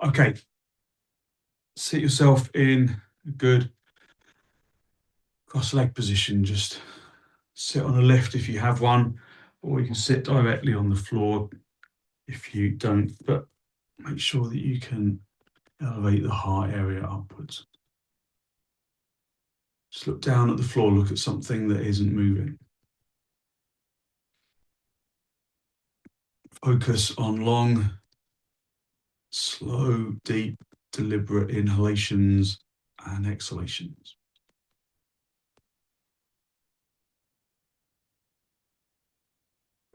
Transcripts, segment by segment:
Okay, sit yourself in a good cross-leg position. Just sit on a lift if you have one, or you can sit directly on the floor if you don't, but make sure that you can elevate the heart area upwards. Just look down at the floor, look at something that isn't moving. Focus on long, slow, deep, deliberate inhalations and exhalations.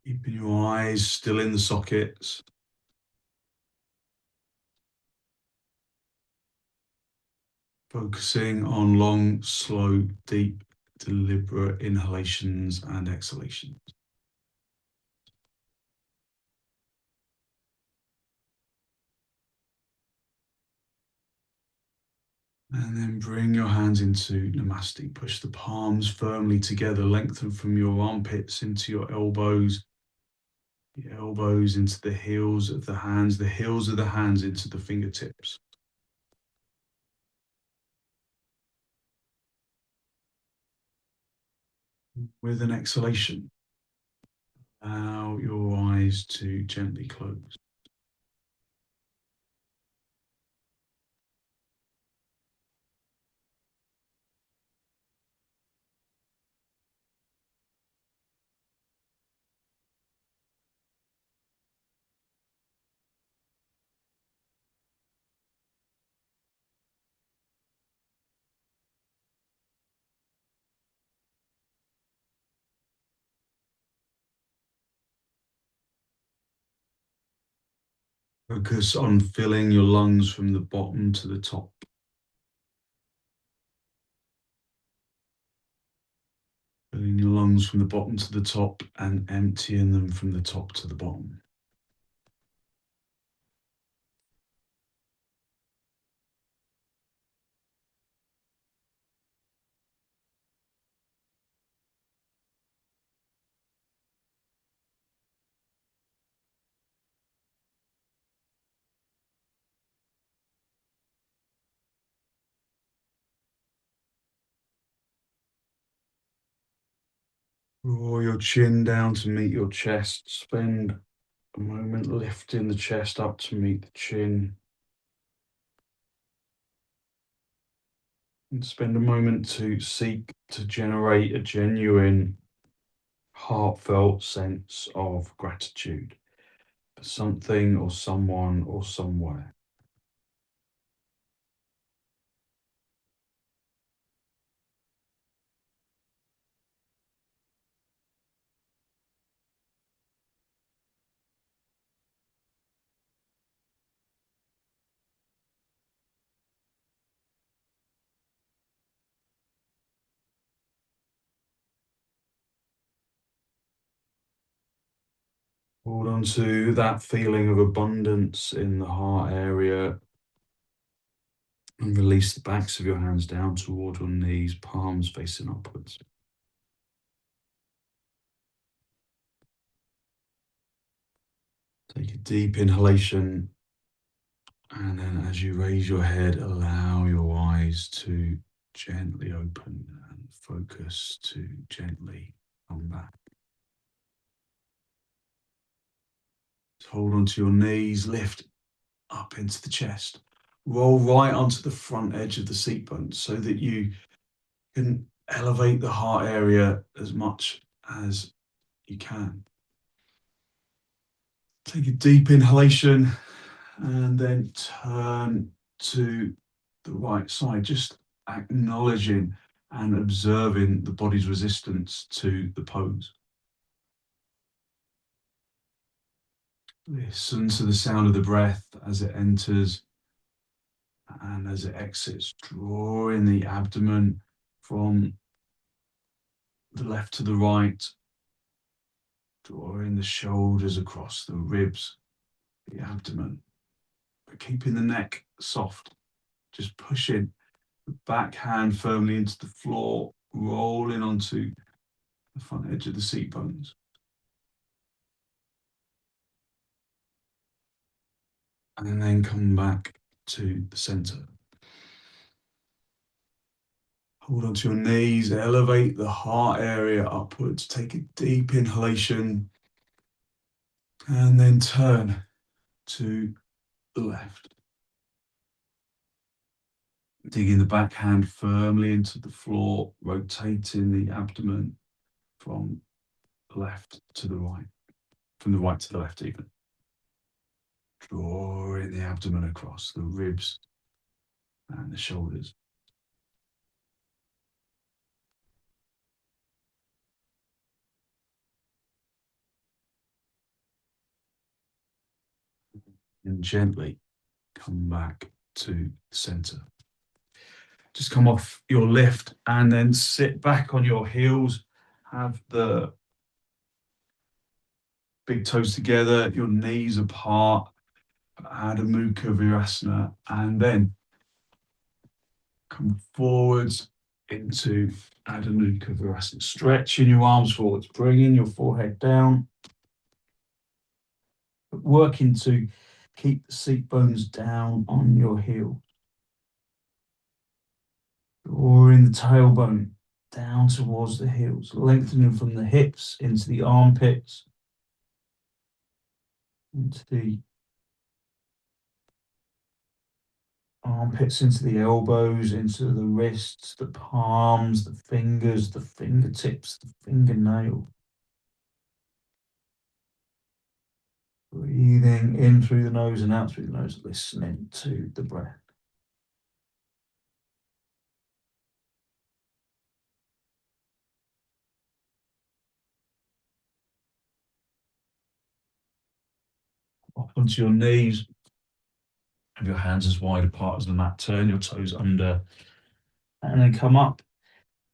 Keeping your eyes still in the sockets. Focusing on long, slow, deep, deliberate inhalations and exhalations. And then bring your hands into Namaste. Push the palms firmly together, lengthen from your armpits into your elbows, the elbows into the heels of the hands into the fingertips. With an exhalation, allow your eyes to gently close. Focus on filling your lungs from the bottom to the top. Filling your lungs from the bottom to the top and emptying them from the top to the bottom. Draw your chin down to meet your chest. Spend a moment lifting the chest up to meet the chin. And spend a moment to seek to generate a genuine, heartfelt sense of gratitude for something or someone or somewhere. Hold on to that feeling of abundance in the heart area and release the backs of your hands down toward your knees, palms facing upwards. Take a deep inhalation, and then as you raise your head, allow your eyes to gently open and focus to gently come back. Hold onto your knees, lift up into the chest. Roll right onto the front edge of the seat bones so that you can elevate the heart area as much as you can. Take a deep inhalation and then turn to the right side, just acknowledging and observing the body's resistance to the pose. Listen to the sound of the breath as it enters and as it exits, drawing the abdomen from the left to the right, drawing the shoulders across the ribs, the abdomen, but keeping the neck soft, just pushing the back hand firmly into the floor, rolling onto the front edge of the seat bones. And then come back to the center. Hold onto your knees, elevate the heart area upwards. Take a deep inhalation and then turn to the left. Digging the back hand firmly into the floor, rotating the abdomen from left to the right, from the right to the left even. Drawing the abdomen across the ribs and the shoulders. And gently come back to the center. Just come off your lift and then sit back on your heels. Have the big toes together, your knees apart. Adho Mukha Virasana, and then come forwards into Adho Mukha Virasana. Stretching your arms forwards, bringing your forehead down, working to keep the seat bones down on your heel. Drawing the tailbone down towards the heels, lengthening from the hips into the armpits, into the armpits, into the elbows, into the wrists, the palms, the fingers, the fingertips, the fingernail. Breathing in through the nose and out through the nose, listening to the breath. Up onto your knees. Have your hands as wide apart as the mat. Turn your toes under. And then come up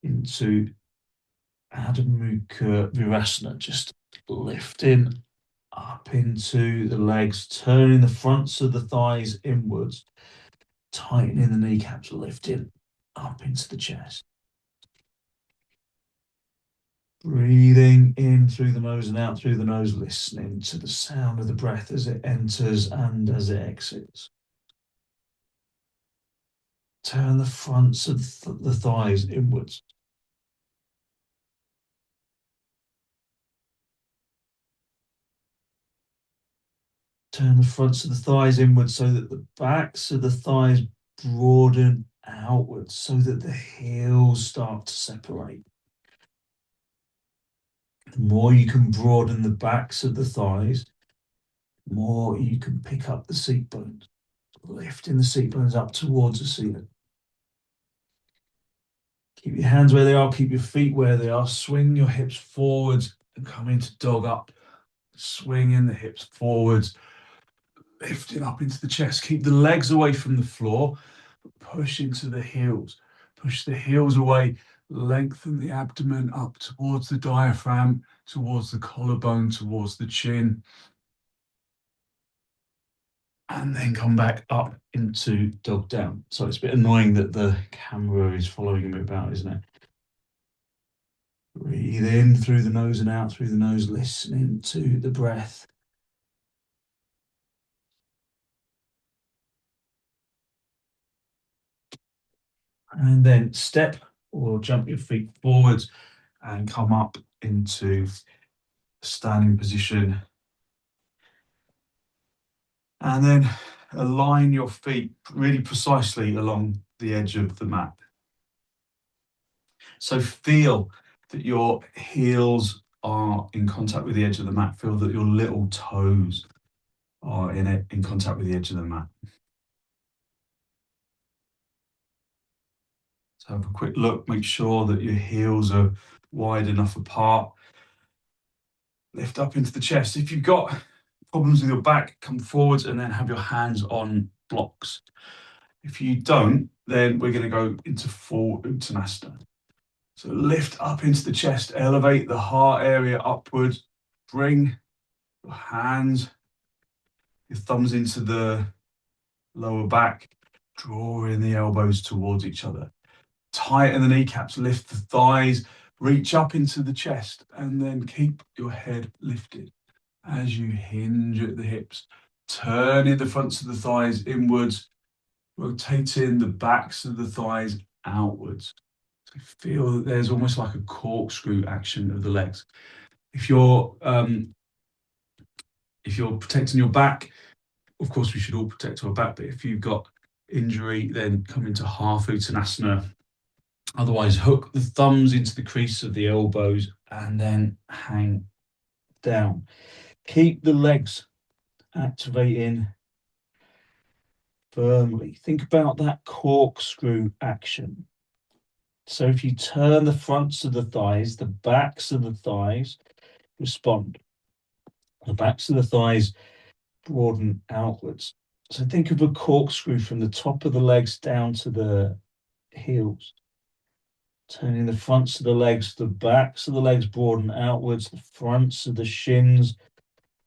into Adho Mukha Virasana. Just lifting up into the legs, turning the fronts of the thighs inwards, tightening the kneecaps, lifting up into the chest. Breathing in through the nose and out through the nose, listening to the sound of the breath as it enters and as it exits. Turn the fronts of the thighs inwards. Turn the fronts of the thighs inwards so that the backs of the thighs broaden outwards, so that the heels start to separate. The more you can broaden the backs of the thighs, the more you can pick up the seat bones, lifting the seat bones up towards the ceiling. Keep your hands where they are, keep your feet where they are. Swing your hips forwards and come into dog up. Swinging the hips forwards, lifting up into the chest. Keep the legs away from the floor, push into the heels. Push the heels away, lengthen the abdomen up towards the diaphragm, towards the collarbone, towards the chin. And then come back up into dog down. So it's a bit annoying that the camera is following me about, isn't it? Breathe in through the nose and out through the nose, listening to the breath. And then step or jump your feet forwards and come up into standing position. And then align your feet really precisely along the edge of the mat. So feel that your heels are in contact with the edge of the mat. Feel that your little toes are in contact with the edge of the mat. So have a quick look, make sure that your heels are wide enough apart. Lift up into the chest. If you've got problems with your back, come forwards and then have your hands on blocks. If you don't, then we're going to go into full uttanasana. So lift up into the chest, elevate the heart area upwards, bring your hands, your thumbs into the lower back, drawing the elbows towards each other. Tighten the kneecaps, lift the thighs, reach up into the chest, and then keep your head lifted as you hinge at the hips. Turning the fronts of the thighs inwards, rotating the backs of the thighs outwards. So feel that there's almost like a corkscrew action of the legs. If you're protecting your back, of course we should all protect our back, but if you've got injury, then come into half uttanasana. Otherwise, hook the thumbs into the crease of the elbows and then hang down. Keep the legs activating firmly. Think about that corkscrew action. So if you turn the fronts of the thighs, the backs of the thighs respond. The backs of the thighs broaden outwards. So think of a corkscrew from the top of the legs down to the heels. Turning the fronts of the legs, the backs of the legs broaden outwards, the fronts of the shins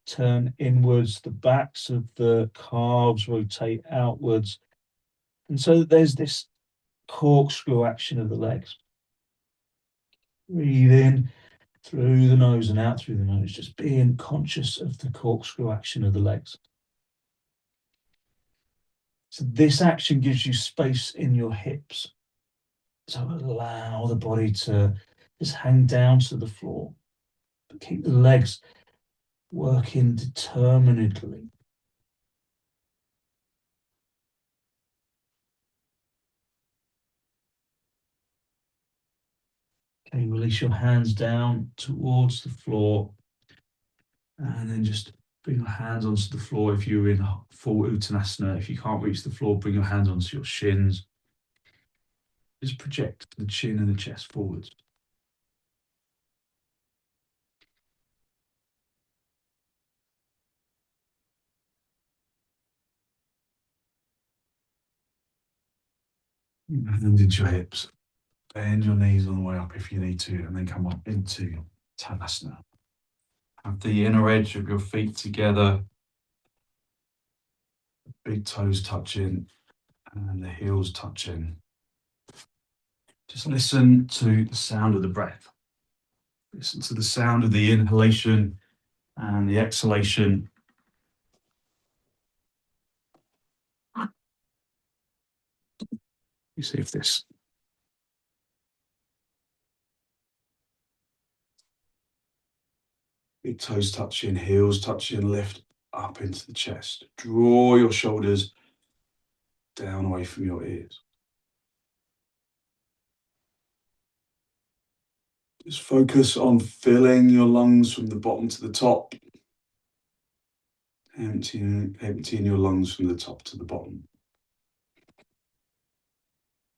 turn inwards, the backs of the calves rotate outwards. And so there's this corkscrew action of the legs. Breathe in through the nose and out through the nose, just being conscious of the corkscrew action of the legs. So this action gives you space in your hips. So allow the body to just hang down to the floor, but keep the legs working determinedly. Okay, release your hands down towards the floor and then just bring your hands onto the floor if you're in full uttanasana. If you can't reach the floor, bring your hands onto your shins. Just project the chin and the chest forwards. Hands into your hips. Bend your knees on the way up if you need to, and then come up into Tadasana. Have the inner edge of your feet together, big toes touching, and the heels touching. Just listen to the sound of the breath. Listen to the sound of the inhalation and the exhalation. You see if this big toes touching, heels touching, lift up into the chest. Draw your shoulders down away from your ears. Just focus on filling your lungs from the bottom to the top. Emptying your lungs from the top to the bottom.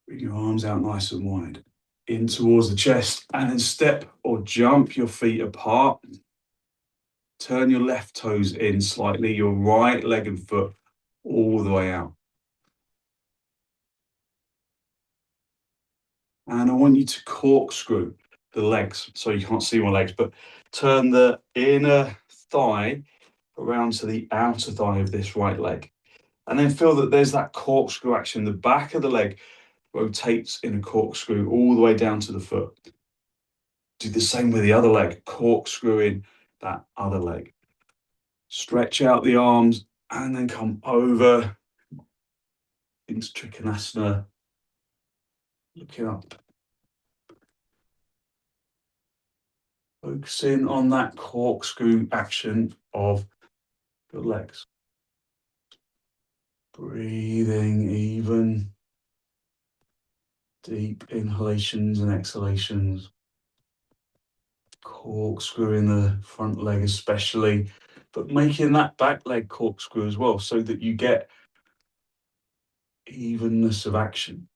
Bring your arms out nice and wide. In towards the chest, and then step or jump your feet apart. Turn your left toes in slightly, your right leg and foot all the way out. And I want you to corkscrew the legs. So you can't see my legs, but turn the inner thigh around to the outer thigh of this right leg. And then feel that there's that corkscrew action. The back of the leg rotates in a corkscrew all the way down to the foot. Do the same with the other leg, corkscrewing that other leg. Stretch out the arms and then come over into trikonasana. Looking up. Focusing on that corkscrew action of your legs. Breathing even. Deep inhalations and exhalations. Corkscrewing the front leg especially, but making that back leg corkscrew as well so that you get evenness of action.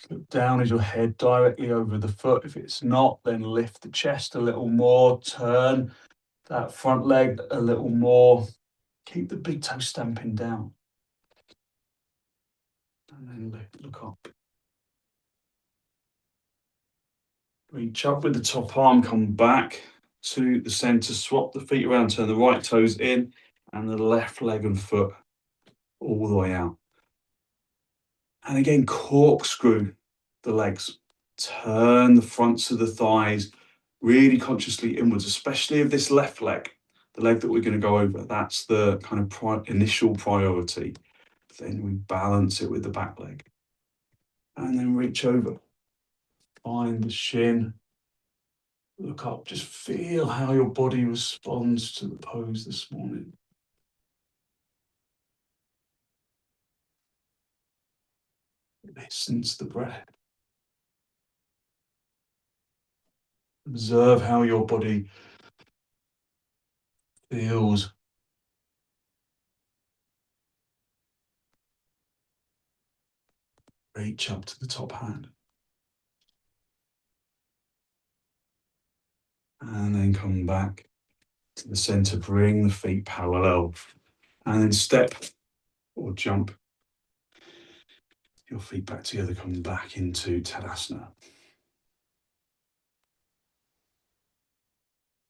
Look down as your head directly over the foot. If it's not, then lift the chest a little more, turn that front leg a little more. Keep the big toe stamping down. And then look up. Reach up with the top arm, come back to the center, swap the feet around, turn the right toes in and the left leg and foot all the way out. And again, corkscrew the legs. Turn the fronts of the thighs really consciously inwards, especially of this left leg, the leg that we're going to go over. That's the kind of initial priority. Then we balance it with the back leg. And then reach over. Find the shin. Look up. Just feel how your body responds to the pose this morning. Listen to the breath. Observe how your body feels. Reach up to the top hand. And then come back to the center. Bring the feet parallel. And then step or jump your feet back together. Come back into Tadasana.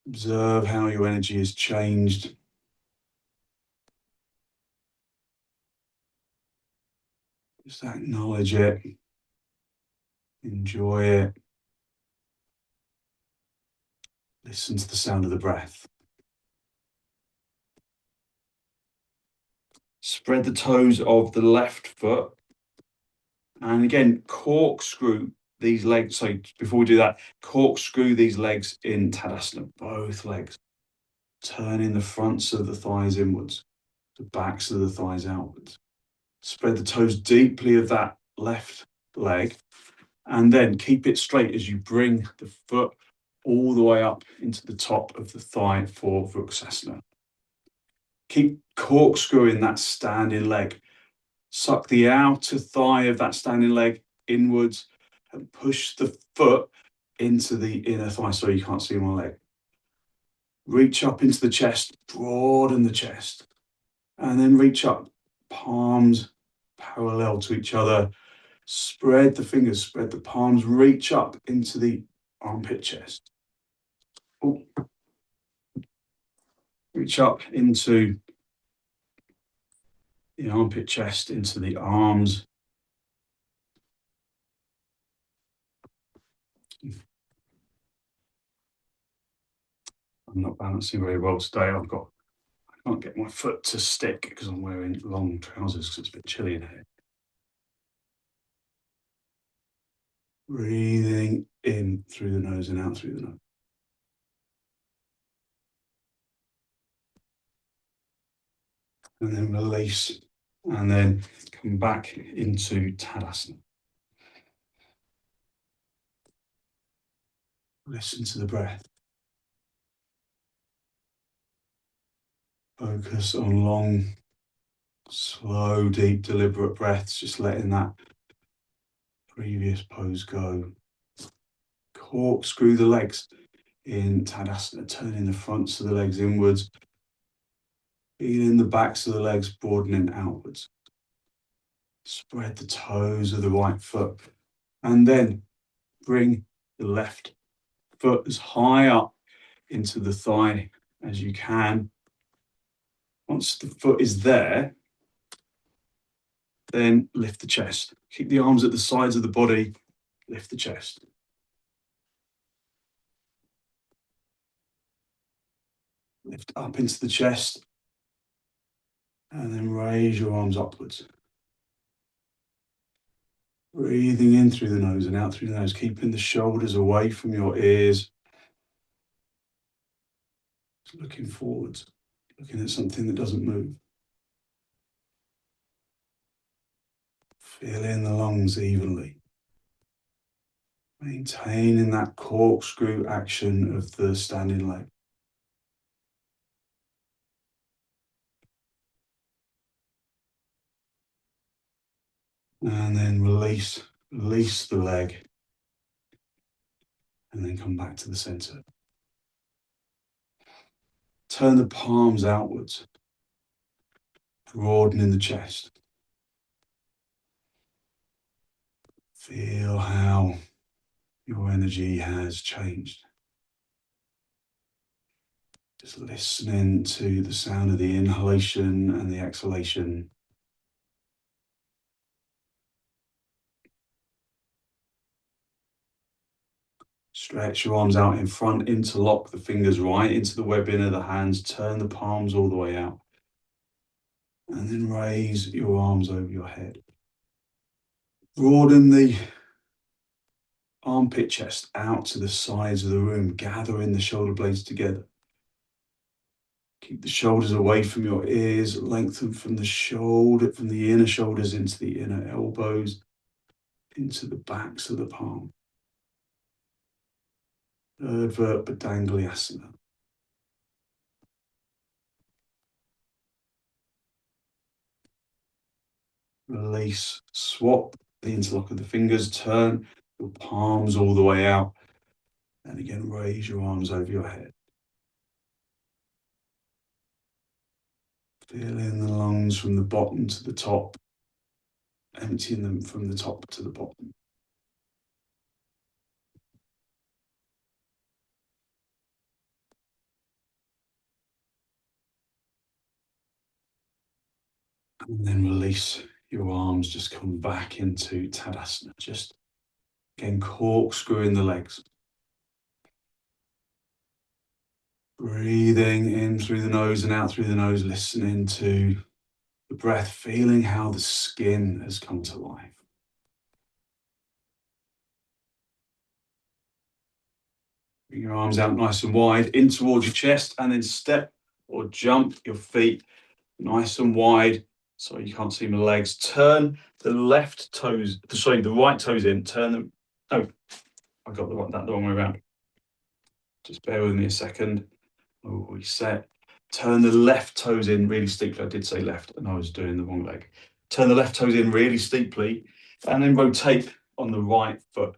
Observe how your energy has changed. Just acknowledge it. Enjoy it. Listen to the sound of the breath. Spread the toes of the left foot. And again, corkscrew these legs. So before we do that, corkscrew these legs in Tadasana, both legs. Turning the fronts of the thighs inwards, the backs of the thighs outwards. Spread the toes deeply of that left leg. And then keep it straight as you bring the foot all the way up into the top of the thigh for Vrksasana. Keep corkscrewing that standing leg. Suck the outer thigh of that standing leg inwards and push the foot into the inner thigh. Sorry, you can't see my leg. Reach up into the chest, broaden the chest, and then reach up, palms parallel to each other. Spread the fingers, spread the palms, reach up into the armpit chest. Ooh. Reach up into the armpit chest, into the arms. I'm not balancing very well today. I can't get my foot to stick because I'm wearing long trousers because it's a bit chilly in here. Breathing in through the nose and out through the nose. And then release. And then come back into Tadasana. Listen to the breath. Focus on long, slow, deep, deliberate breaths, just letting that previous pose go. Corkscrew the legs in Tadasana, turning the fronts of the legs inwards, feeling the backs of the legs broadening outwards. Spread the toes of the right foot, and then bring the left foot as high up into the thigh as you can. Once the foot is there, then lift the chest. Keep the arms at the sides of the body, lift the chest. Lift up into the chest, and then raise your arms upwards. Breathing in through the nose and out through the nose, keeping the shoulders away from your ears. Just looking forwards, looking at something that doesn't move. Fill in the lungs evenly. Maintaining that corkscrew action of the standing leg. And then release the leg. And then come back to the center. Turn the palms outwards, broadening the chest. Feel how your energy has changed. Just listening to the sound of the inhalation and the exhalation. Stretch your arms out in front, interlock the fingers right into the webbing of the hands, turn the palms all the way out. And then raise your arms over your head. Broaden the armpit chest out to the sides of the room, gathering the shoulder blades together. Keep the shoulders away from your ears, lengthen from the inner shoulders into the inner elbows, into the backs of the palm. Virabhadrasana. Release, swap the interlock of the fingers, turn your palms all the way out, and again raise your arms over your head. Feel in the lungs from the bottom to the top, emptying them from the top to the bottom. And then release your arms, just come back into Tadasana. Just again corkscrewing the legs. Breathing in through the nose and out through the nose, listening to the breath, feeling how the skin has come to life. Bring your arms out nice and wide, in towards your chest, and then step or jump your feet nice and wide. Sorry, you can't see my legs. Turn the right toes in. Turn them. Oh, I got that the wrong way around. Just bear with me a second. Oh, reset. Turn the left toes in really steeply. I did say left, and I was doing the wrong leg. Turn the left toes in really steeply, and then rotate on the right foot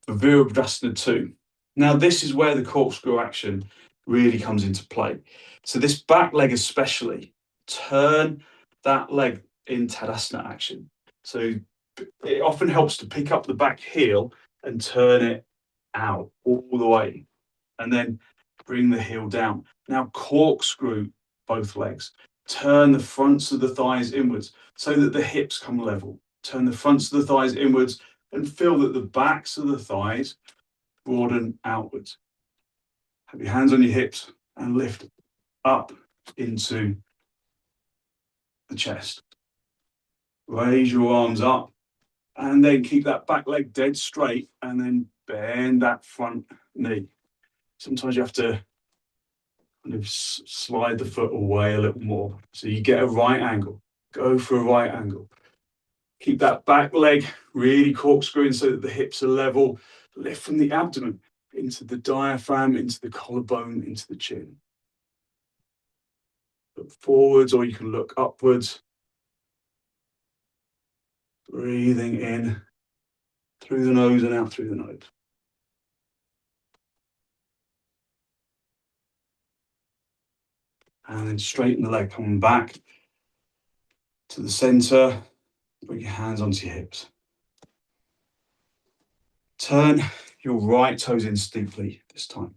for Virabhadrasana 2. Now, this is where the corkscrew action really comes into play. So this back leg especially, turn that leg in Tadasana action. So it often helps to pick up the back heel and turn it out all the way, and then bring the heel down. Now corkscrew both legs. Turn the fronts of the thighs inwards so that the hips come level. Turn the fronts of the thighs inwards and feel that the backs of the thighs broaden outwards. Have your hands on your hips and lift up into the chest. Raise your arms up and then keep that back leg dead straight and then bend that front knee. Sometimes you have to kind of slide the foot away a little more so you get a right angle. Go for a right angle. Keep that back leg really corkscrewing so that the hips are level. Lift from the abdomen into the diaphragm, into the collarbone, into the chin. Look forwards or you can look upwards. Breathing in through the nose and out through the nose. And then straighten the leg, coming back to the center. Bring your hands onto your hips. Turn your right toes in steeply this time.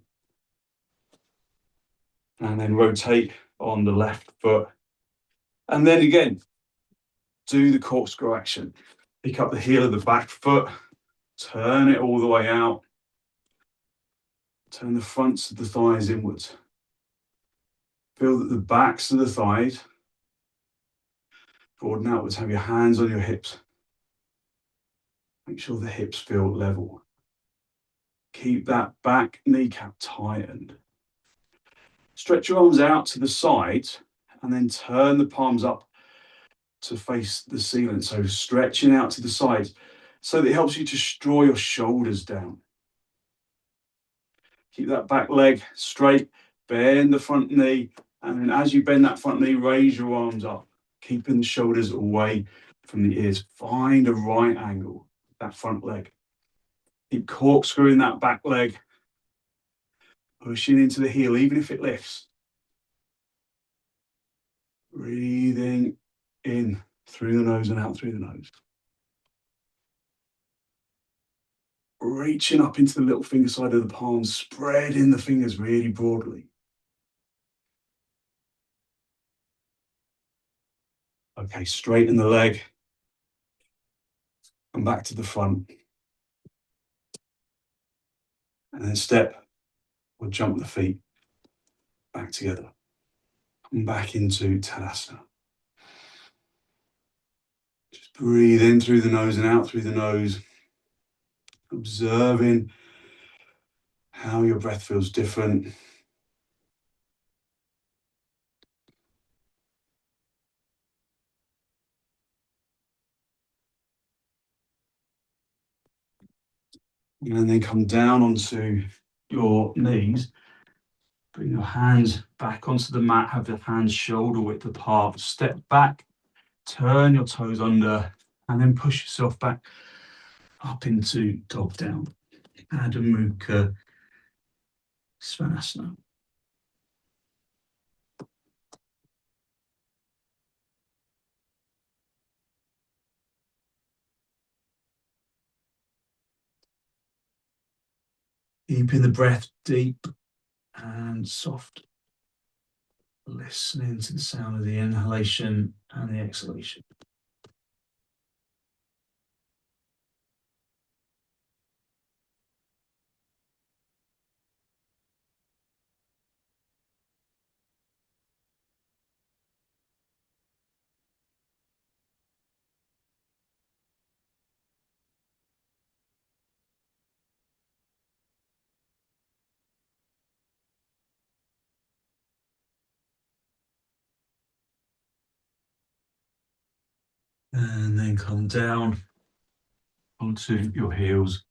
And then rotate on the left foot. And then again, do the corkscrew action. Pick up the heel of the back foot, turn it all the way out. Turn the fronts of the thighs inwards. Feel that the backs of the thighs broaden outwards. Have your hands on your hips. Make sure the hips feel level. Keep that back kneecap tightened. Stretch your arms out to the sides and then turn the palms up to face the ceiling. So stretching out to the sides so that it helps you to draw your shoulders down. Keep that back leg straight, bend the front knee, and then as you bend that front knee, raise your arms up, keeping the shoulders away from the ears. Find a right angle, that front leg. Keep corkscrewing that back leg, pushing into the heel, even if it lifts. Breathing in through the nose and out through the nose. Reaching up into the little finger side of the palms, spreading the fingers really broadly. Okay, straighten the leg. And back to the front. And then step or jump the feet back together. Come back into Tadasana. Just breathe in through the nose and out through the nose. Observing how your breath feels different. And then come down onto your knees. Bring your hands back onto the mat. Have the hands shoulder width apart. Step back. Turn your toes under. And then push yourself back up into dog down. Adho Mukha Svanasana. Keeping the breath deep and soft. Listening to the sound of the inhalation and the exhalation. And then come down onto your heels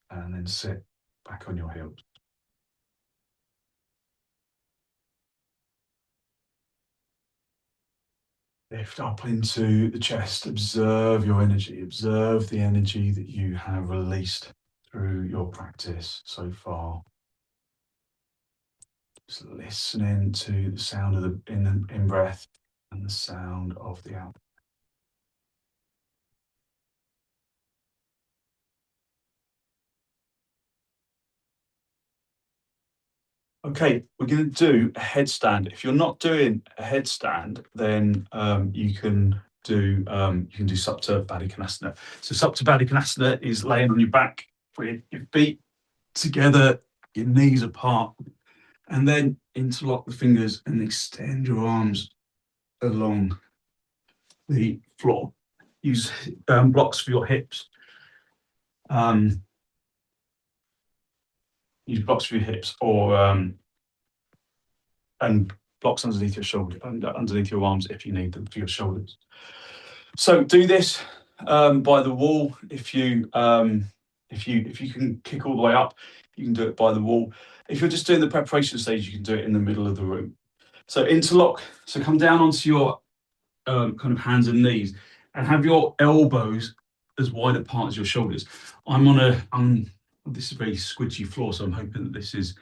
and then sit back on your heels. Lift up into the chest. Observe your energy. Observe the energy that you have released through your practice so far. Just listening to the sound of the in breath and the sound of the out. Okay, we're going to do a headstand. If you're not doing a headstand, then you can do supra baddangulyasana. So supra baddangulyasana is laying on your back with your feet together, your knees apart, and then interlock the fingers and extend your arms along the floor. Use blocks for your hips. Use blocks for your hips, or and blocks underneath your shoulder, underneath your arms if you need them for your shoulders. So do this by the wall. If you can kick all the way up, you can do it by the wall. If you're just doing the preparation stage, you can do it in the middle of the room. So interlock. So come down onto your kind of hands and knees, and have your elbows as wide apart as your shoulders. This is a very squidgy floor, so I'm hoping that this is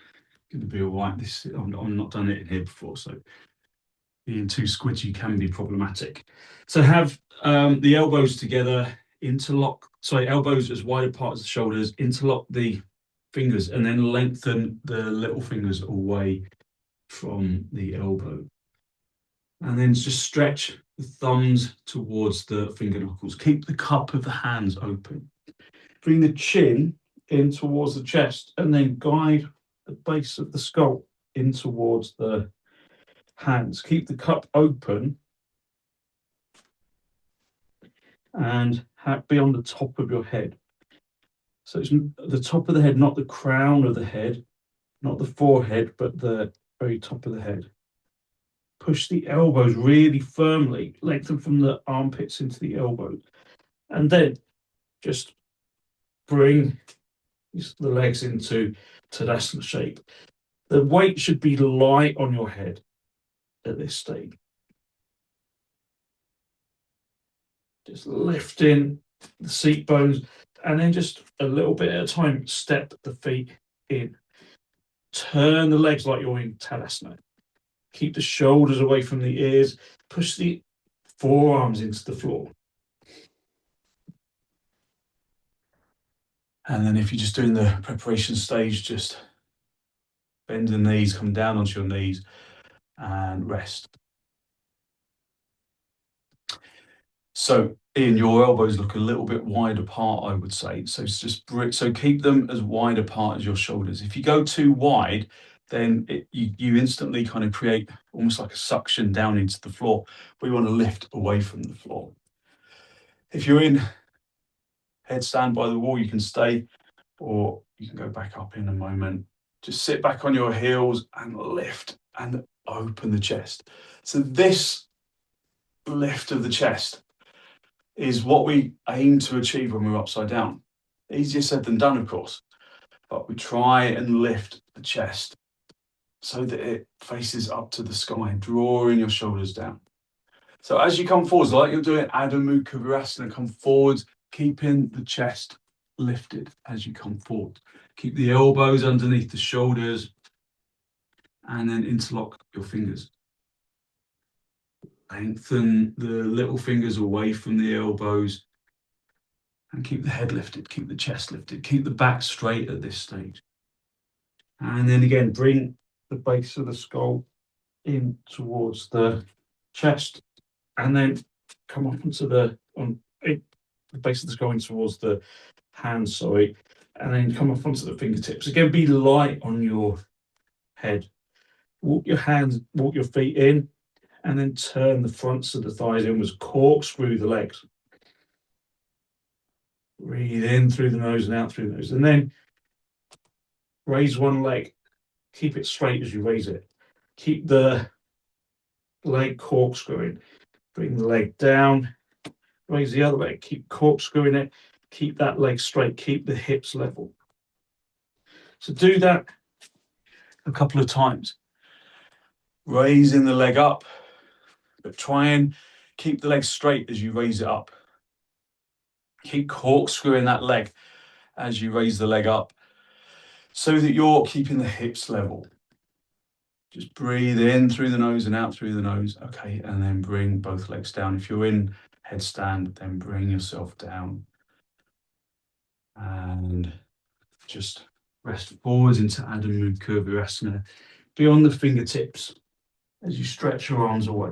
going to be all right. I'm not done it in here before, so being too squidgy can be problematic. So have the elbows together, elbows as wide apart as the shoulders, interlock the fingers, and then lengthen the little fingers away from the elbow. And then just stretch the thumbs towards the finger knuckles. Keep the cup of the hands open. Bring the chin in towards the chest, and then guide the base of the skull in towards the hands. Keep the cup open and be on the top of your head. So it's the top of the head, not the crown of the head, not the forehead, but the very top of the head. Push the elbows really firmly, lengthen from the armpits into the elbows, and then just bring the legs into Tadasana shape. The weight should be light on your head at this stage. Just lifting the seat bones, and then just a little bit at a time, step the feet in. Turn the legs like you're in Tadasana. Keep the shoulders away from the ears. Push the forearms into the floor. And then if you're just doing the preparation stage, just bend the knees, come down onto your knees and rest. So Ian, your elbows look a little bit wide apart, I would say. So it's just so keep them as wide apart as your shoulders. If you go too wide, then you instantly kind of create almost like a suction down into the floor. We want to lift away from the floor. If you're in headstand by the wall, you can stay, or you can go back up in a moment. Just sit back on your heels and lift and open the chest. So this lift of the chest is what we aim to achieve when we're upside down. Easier said than done, of course, but we try and lift the chest so that it faces up to the sky, drawing your shoulders down. So as you come forwards, like you're doing Adho Mukha Virasana, come forwards, keeping the chest lifted as you come forward. Keep the elbows underneath the shoulders and then interlock your fingers. Lengthen the little fingers away from the elbows and keep the head lifted, keep the chest lifted, keep the back straight at this stage. And then again, bring the base of the skull in towards the chest and then come up onto the base of the skull in towards the hands, sorry, and then come up onto the fingertips. Again, be light on your head. Walk your feet in, and then turn the fronts of the thighs inwards. Corkscrew the legs. Breathe in through the nose and out through the nose. And then raise one leg. Keep it straight as you raise it. Keep the leg corkscrewing. Bring the leg down. Raise the other leg. Keep corkscrewing it. Keep that leg straight. Keep the hips level. So do that a couple of times. Raising the leg up, but try and keep the leg straight as you raise it up. Keep corkscrewing that leg as you raise the leg up so that you're keeping the hips level. Just breathe in through the nose and out through the nose. Okay, and then bring both legs down. If you're in headstand, then bring yourself down. And just rest forwards into Adho Mukha Virasana. Beyond the fingertips as you stretch your arms away.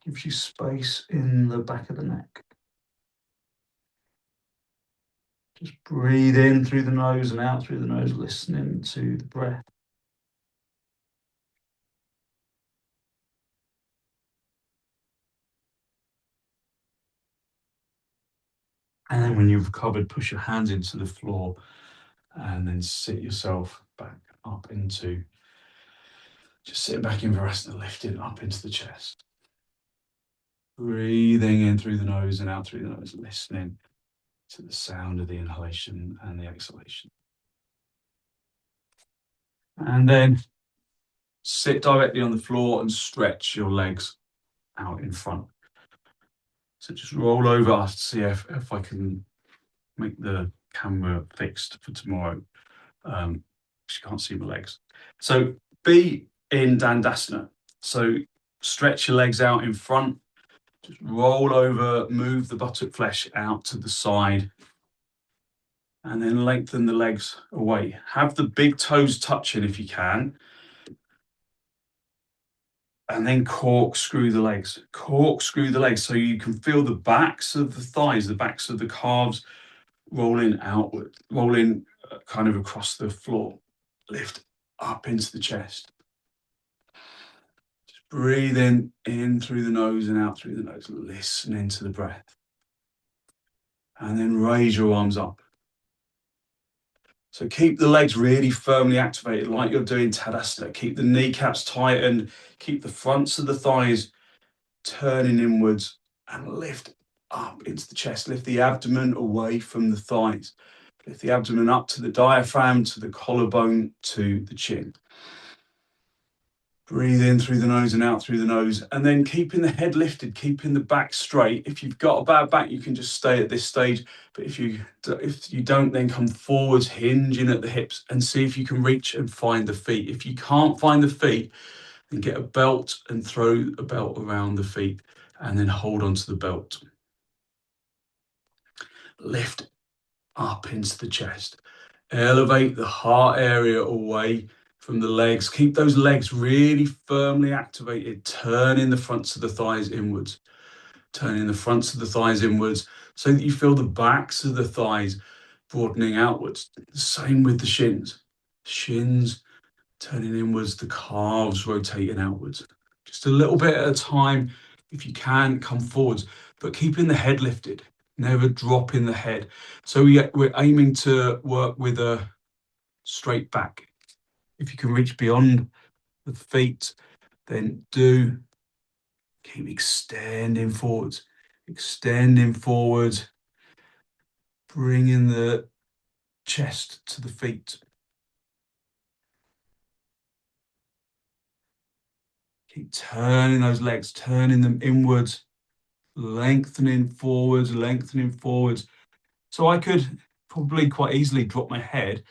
Gives you space in the back of the neck. Just breathe in through the nose and out through the nose, listening to the breath. And then when you've recovered, push your hands into the floor and then sit yourself back up into, just sitting back in Virasana, lifted up into the chest. Breathing in through the nose and out through the nose, listening to the sound of the inhalation and the exhalation. And then sit directly on the floor and stretch your legs out in front. So just roll over, see if I can make the camera fixed for tomorrow. You can't see my legs. So be in dandasana. So stretch your legs out in front. Just roll over, move the buttock flesh out to the side. And then lengthen the legs away. Have the big toes touching if you can. And then corkscrew the legs. Corkscrew the legs so you can feel the backs of the thighs, the backs of the calves rolling outward, rolling kind of across the floor. Lift up into the chest. Just breathe in through the nose and out through the nose. Listening to the breath. And then raise your arms up. So keep the legs really firmly activated like you're doing Tadasana. Keep the kneecaps tightened. Keep the fronts of the thighs turning inwards and lift up into the chest. Lift the abdomen away from the thighs. Lift the abdomen up to the diaphragm, to the collarbone, to the chin. Breathe in through the nose and out through the nose. And then keeping the head lifted, keeping the back straight. If you've got a bad back, you can just stay at this stage. But if you don't, then come forwards, hinging at the hips and see if you can reach and find the feet. If you can't find the feet, then get a belt and throw a belt around the feet and then hold onto the belt. Lift up into the chest. Elevate the heart area away from the legs. Keep those legs really firmly activated, turning the fronts of the thighs inwards. Turning the fronts of the thighs inwards so that you feel the backs of the thighs broadening outwards. The same with the shins. Shins turning inwards, the calves rotating outwards. Just a little bit at a time. If you can, come forwards, but keeping the head lifted, never dropping the head. So we're aiming to work with a straight back. If you can reach beyond the feet, then do. Keep extending forwards, bringing the chest to the feet. Keep turning those legs, turning them inwards, lengthening forwards. So I could probably quite easily drop my head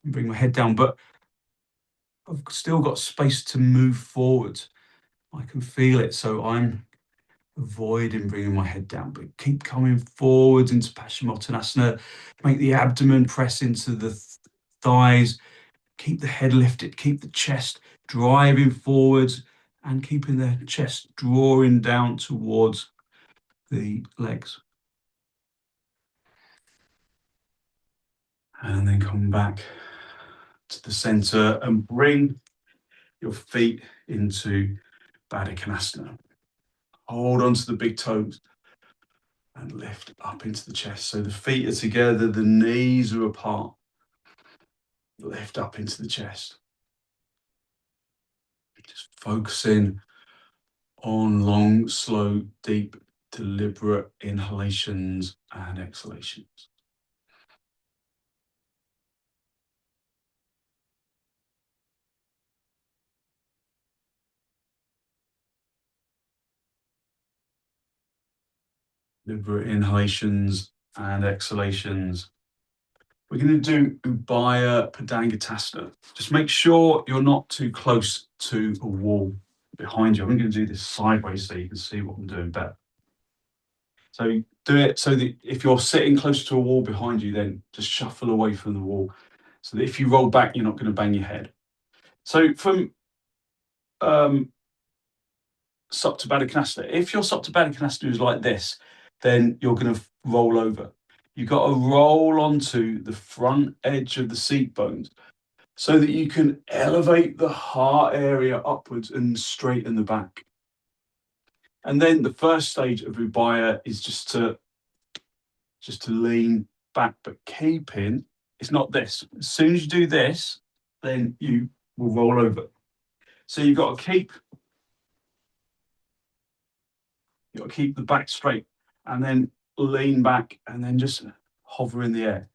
and bring my head down, but I've still got space to move forwards. I can feel it, so I'm avoiding bringing my head down, but keep coming forwards into paschimottanasana. Make the abdomen press into the thighs. Keep the head lifted, keep the chest driving forwards and keeping the chest drawing down towards the legs. And then come back to the center and bring your feet into baddangulyasana. Hold on to the big toes and lift up into the chest. So the feet are together, the knees are apart. Lift up into the chest. Just focusing on long, slow, deep, deliberate inhalations and exhalations. Deliberate inhalations and exhalations. We're going to do ubhaya padangusthasana. Just make sure you're not too close to a wall behind you. I'm going to do this sideways so you can see what I'm doing better. So do it so that if you're sitting close to a wall behind you, then just shuffle away from the wall so that if you roll back, you're not going to bang your head. So from supta baddangulyasana, if your supta baddangulyasana is like this, then you're going to roll over. You've got to roll onto the front edge of the seat bones so that you can elevate the heart area upwards and straighten the back. And then the first stage of ubhaya is just to lean back, but keeping, it's not this. As soon as you do this, then you will roll over. So you've got to keep the back straight and then lean back and then just hover in the air.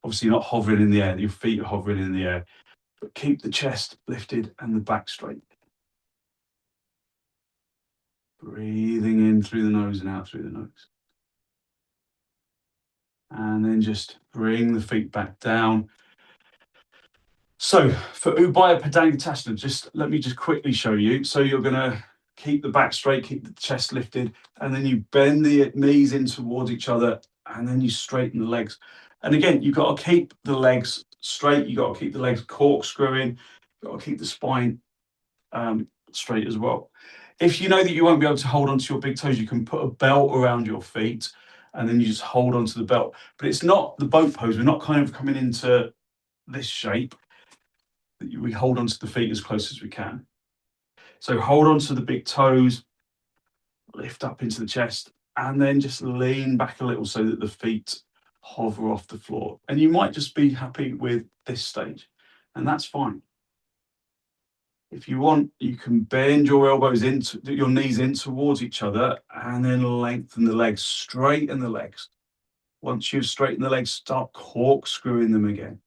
Obviously not hovering in the air, your feet are hovering in the air, but keep the chest lifted and the back straight. Breathing in through the nose and out through the nose. And then just bring the feet back down. So for ubhaya padangusthasana, let me quickly show you. So you're going to keep the back straight, keep the chest lifted, and then you bend the knees in towards each other, and then you straighten the legs. And again, you've got to keep the legs straight. You've got to keep the legs corkscrewing. You've got to keep the spine straight as well. If you know that you won't be able to hold onto your big toes, you can put a belt around your feet, and then you just hold onto the belt. But it's not the boat pose. We're not kind of coming into this shape. We hold onto the feet as close as we can. So hold onto the big toes, lift up into the chest, and then just lean back a little so that the feet hover off the floor. And you might just be happy with this stage, and that's fine. If you want, you can bend your elbows into your knees in towards each other and then lengthen the legs, straighten the legs. Once you've straightened the legs, start corkscrewing them again.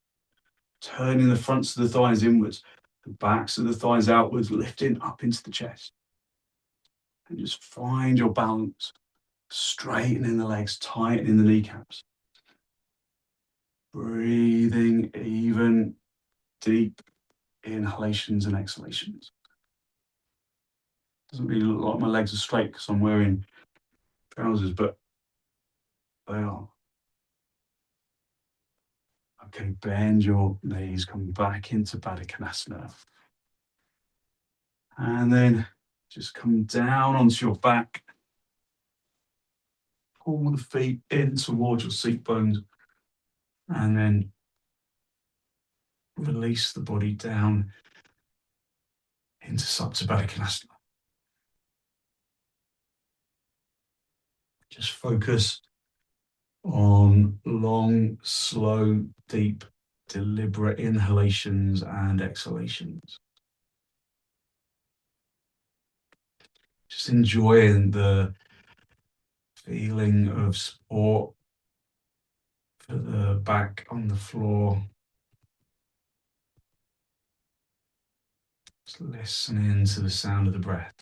Turning the fronts of the thighs inwards, the backs of the thighs outwards, lifting up into the chest. And just find your balance, straightening the legs, tightening the kneecaps. Breathing even, deep inhalations and exhalations. Doesn't really look like my legs are straight because I'm wearing trousers, but they are. Okay, bend your knees, come back into baddangulyasana. And then just come down onto your back. pull the feet in towards your seat bones, and then release the body down into supra baddangulyasana. Just focus on long, slow, deep, deliberate inhalations and exhalations. Just enjoying the feeling of support for the back on the floor. Just listening to the sound of the breath.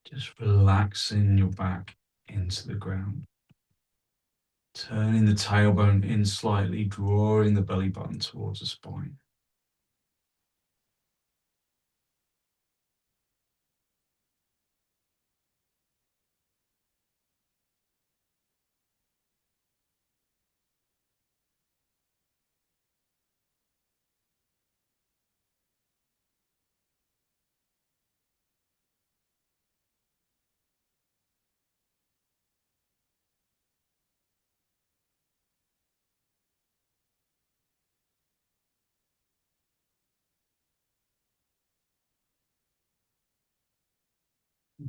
Just relaxing your back into the ground. Turning the tailbone in slightly, drawing the belly button towards the spine.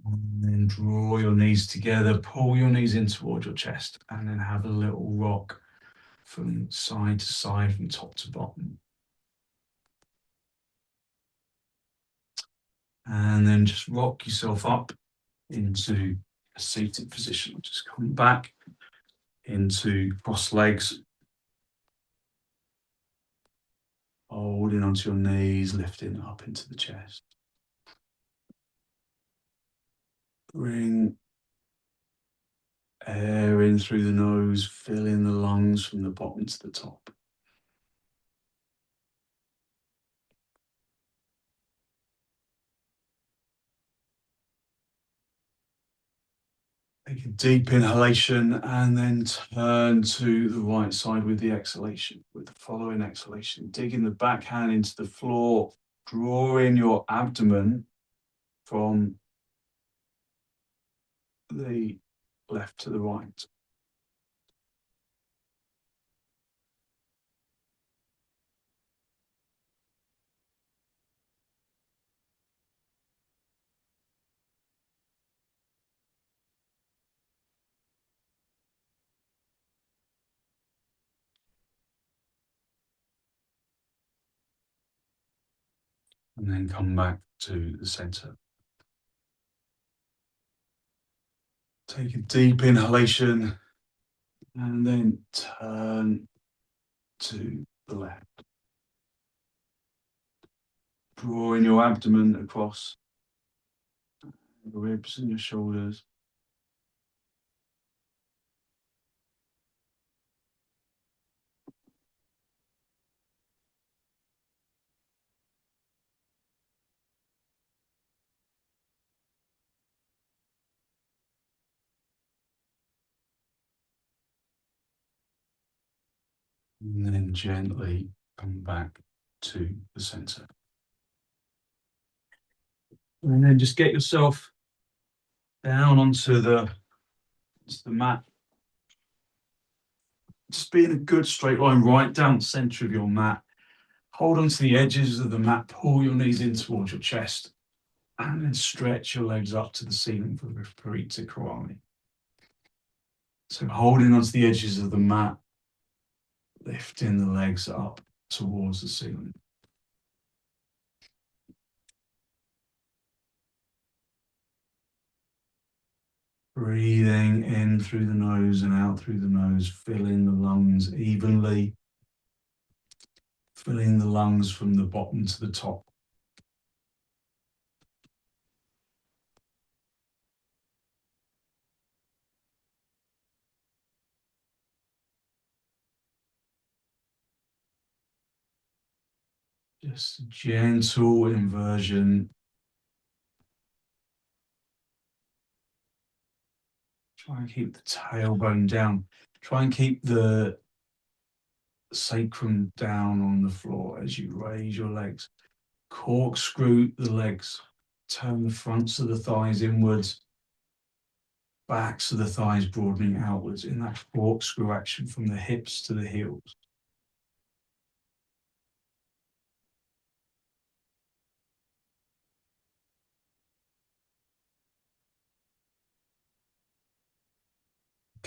And then draw your knees together, pull your knees in towards your chest, and then have a little rock from side to side, from top to bottom. And then just rock yourself up into a seated position. Just come back into cross legs, holding onto your knees, lifting up into the chest. Bring air in through the nose, filling the lungs from the bottom to the top. Take a deep inhalation and then turn to the right side with the exhalation. With the following exhalation, digging the back hand into the floor, drawing your abdomen from the left to the right. And then come back to the center. Take a deep inhalation and then turn to the left. Drawing your abdomen across the ribs and your shoulders. And then gently come back to the center. And then just get yourself down onto the mat. Just be in a good straight line right down the center of your mat. Hold onto the edges of the mat, pull your knees in towards your chest, and then stretch your legs up to the ceiling for viparita karanhi. So holding onto the edges of the mat, lifting the legs up towards the ceiling. Breathing in through the nose and out through the nose, filling the lungs evenly, filling the lungs from the bottom to the top. Just a gentle inversion. Try and keep the tailbone down. Try and keep the sacrum down on the floor as you raise your legs. Corkscrew the legs. Turn the fronts of the thighs inwards. Backs of the thighs broadening outwards in that corkscrew action from the hips to the heels.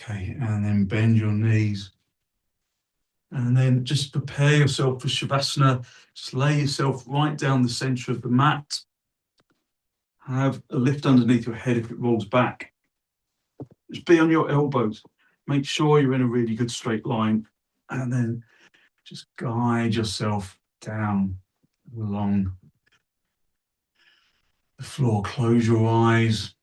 Okay, and then bend your knees. And then just prepare yourself for Shavasana. Just lay yourself right down the center of the mat. Have a lift underneath your head if it rolls back. Just be on your elbows. Make sure you're in a really good straight line. And then just guide yourself down along the floor. Close your eyes.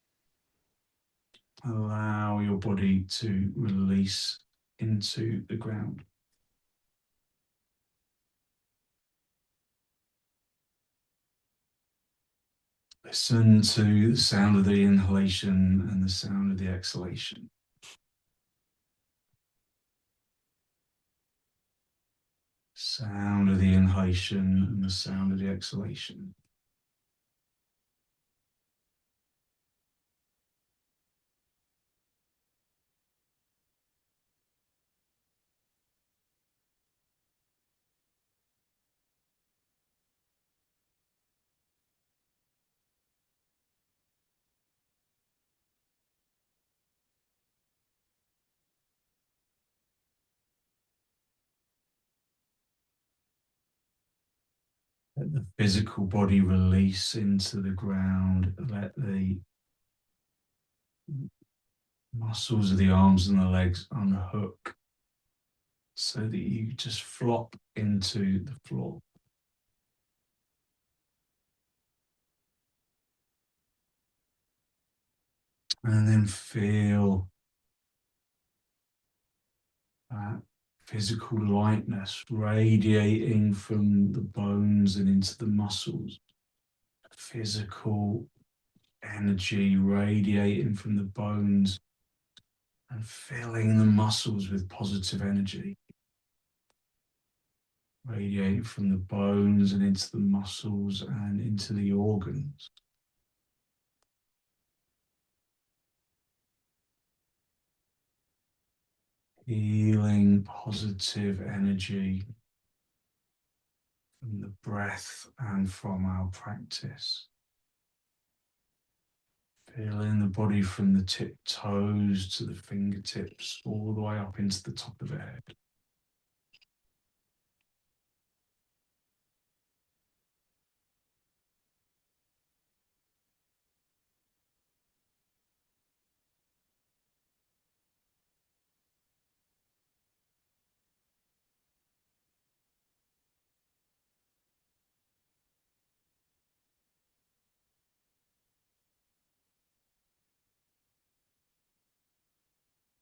Allow your body to release into the ground. Listen to the sound of the inhalation and the sound of the exhalation. Sound of the inhalation and the sound of the exhalation. Let the physical body release into the ground. Let the muscles of the arms and the legs unhook so that you just flop into the floor. And then feel that physical lightness radiating from the bones and into the muscles. Physical energy radiating from the bones and filling the muscles with positive energy. Radiating from the bones and into the muscles and into the organs. Healing positive energy from the breath and from our practice. Feeling the body from the tip toes to the fingertips, all the way up into the top of the head.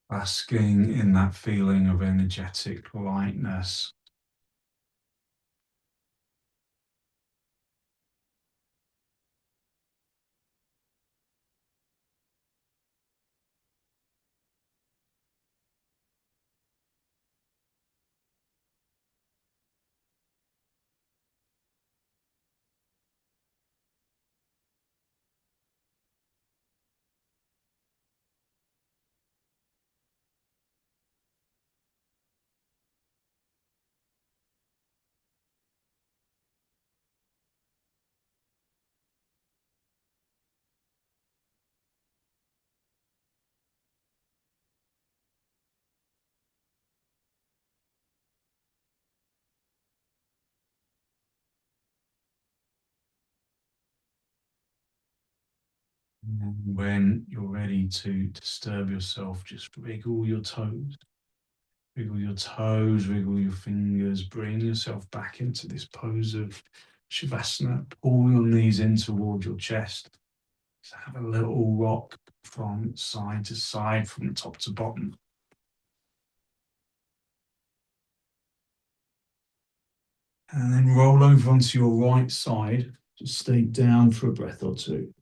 Basking in that feeling of energetic lightness. And when you're ready to disturb yourself, just wiggle your toes. Wiggle your toes, wiggle your fingers, bring yourself back into this pose of Shavasana. Pull your knees in towards your chest. Just have a little rock from side to side, from top to bottom. And then roll over onto your right side. Just stay down for a breath or two.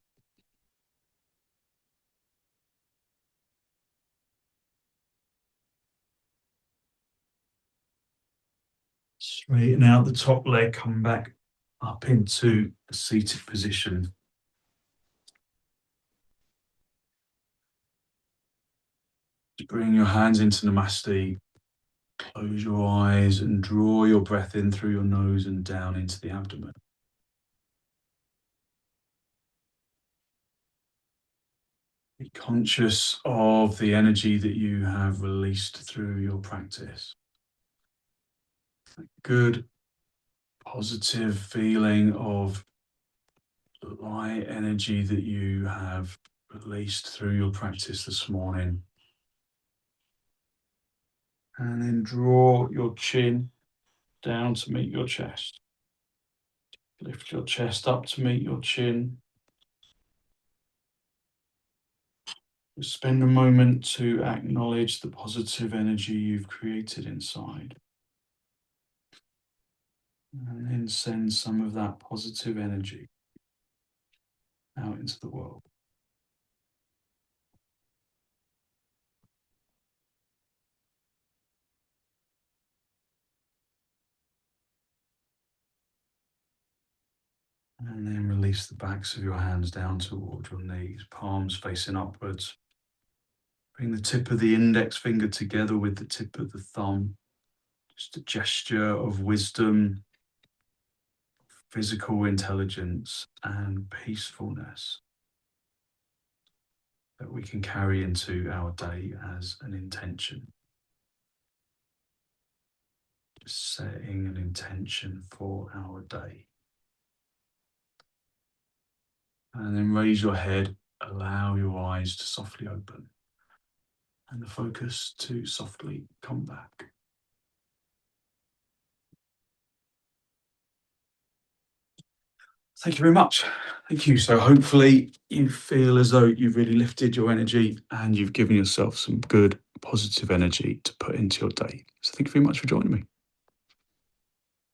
Straighten out the top leg, come back up into a seated position. Bring your hands into Namaste. Close your eyes and draw your breath in through your nose and down into the abdomen. Be conscious of the energy that you have released through your practice. A good, positive feeling of light energy that you have released through your practice this morning. And then draw your chin down to meet your chest. Lift your chest up to meet your chin. Just spend a moment to acknowledge the positive energy you've created inside. And then send some of that positive energy out into the world. And then release the backs of your hands down towards your knees, palms facing upwards. Bring the tip of the index finger together with the tip of the thumb. Just a gesture of wisdom, physical intelligence, and peacefulness that we can carry into our day as an intention. Just setting an intention for our day. And then raise your head, allow your eyes to softly open and the focus to softly come back. Thank you very much. Thank you. So hopefully you feel as though you've really lifted your energy and you've given yourself some good, positive energy to put into your day. So thank you very much for joining me.